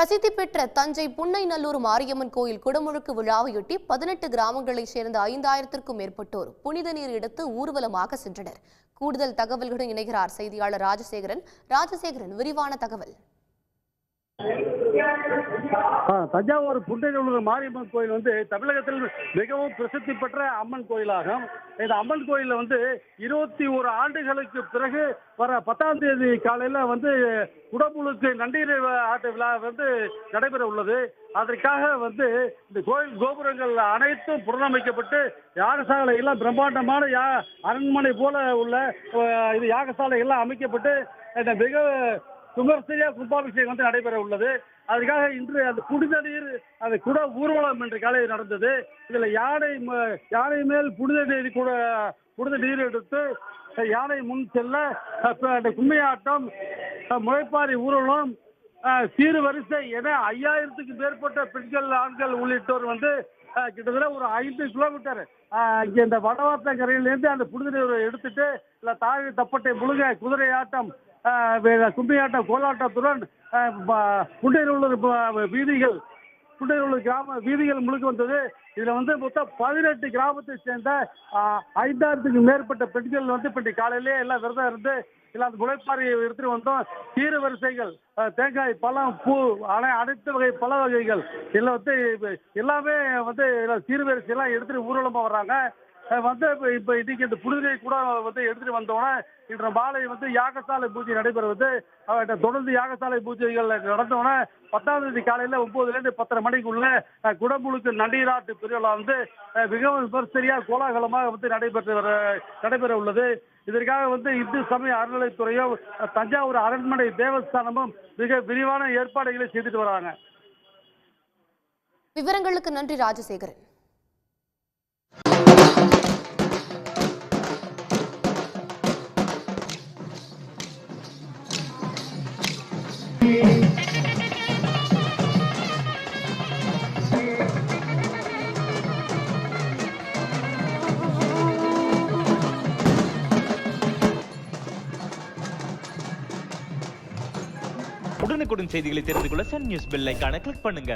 பிரசித்தி பெற்ற தஞ்சை புன்னைநல்லூர் மாரியம்மன் கோயில் குடமுழுக்கு விழாவையொட்டி 18 கிராமங்களைச் சேர்ந்த 5000த்திற்கும் மேற்பட்டோர் புனித நீர் எடுத்து ஊர்வலமாக சென்றனர். கூடுதல் தகவல்களுடன் இணைகிறார் செய்தியாளர் ராஜசேகரன். விரிவான தகவல். தஞ்சாவூர் புன்னைநல்லூர் மாரியம்மன் கோயில் தமிழகத்தில் மிகவும் பிரசித்தி பெற்ற அம்மன் கோயிலாகும். இந்த அம்மன் கோயில 21 ஆண்டுகளுக்கு பிறகு வர 10ஆம் தேதி காலையில குடமுழுக்கு நண்டீர் ஆட்டு விழா நடைபெற உள்ளது. அதற்காக இந்த கோயில் கோபுரங்கள் அனைத்தும் புனரமைக்கப்பட்டு யாகசாலை எல்லாம் பிரம்மாண்டமான அரண்மனை போல உள்ள இது யாகசாலை எல்லாம் அமைக்கப்பட்டு மிக விமர்சையா கும்பாபிஷேகம் நடைபெற உள்ளது. அதுக்காக இன்று அந்த புனித நீர் அந்த குட ஊர்வலம் என்று காலையில் நடந்தது. இதுல யானை மேல் புனித நீர் எடுத்து யானை முன் செல்ல கும்மியாட்டம், முளைப்பாரி ஊர்வலம், சீர்வரிசை என 5000த்துக்கு மேற்பட்ட பெண்கள் ஆண்கள் உள்ளிட்டோர் கிட்டத்தட்ட ஒரு 5 கிலோமீட்டர் இங்க இந்த வடவாத்தங்கரையிலேருந்து அந்த புனித நீரை எடுத்துட்டு இல்ல தாழ் தப்பட்டை முழுக குதிரை ஆட்டம், கும்பியாட்டம், கோலாட்டத்துடன் புன்னைநல்லூர் கிராம வீதிகள் முழுக்க வந்தது. இதுல மொத்தம் 18 கிராமத்தை சேர்ந்த 5000த்துக்கு மேற்பட்ட பெண்கள் இப்ப காலையிலே எல்லாம் விரதம் இருந்து எல்லாம் முளைப்பாறையை எடுத்துட்டு வந்தோம். சீர வரிசைகள், தேங்காய், பழம், பூ, அனைத்து வகை பழ வகைகள் எல்லாம் எல்லாமே சீர்வரிசை எல்லாம் எடுத்துட்டு ஊர்வலமா வர்றாங்க. இப்ப இன்னைக்கு இந்த புனிதை கூட எடுத்துட்டு வந்தோன்னா இன்று மாலை யாகசாலை பூஜை நடைபெறுவது. தொடர்ந்து யாகசாலை பூஜைகள் நடந்தோன்னா 10ஆம் தேதி காலையில 9லேருந்து 10:30 மணிக்குள்ள குடமுழுக்கு நண்டீராட்டு திருவிழா மிகவும் விமர்சையா கோலாகலமாக நடைபெற உள்ளது. இதற்காக இந்து சமய அறநிலைத்துறையும் தஞ்சாவூர் அரண்மனை தேவஸ்தானமும் மிக விரிவான ஏற்பாடுகளை செய்துட்டு வராங்க. விவரங்களுக்கு நன்றி ராஜசேகரன். உடனுக்குடன் செய்திகளை தெரிந்து கொள்ள சன் நியூஸ் பெல் ஐகானை கிளிக் பண்ணுங்க.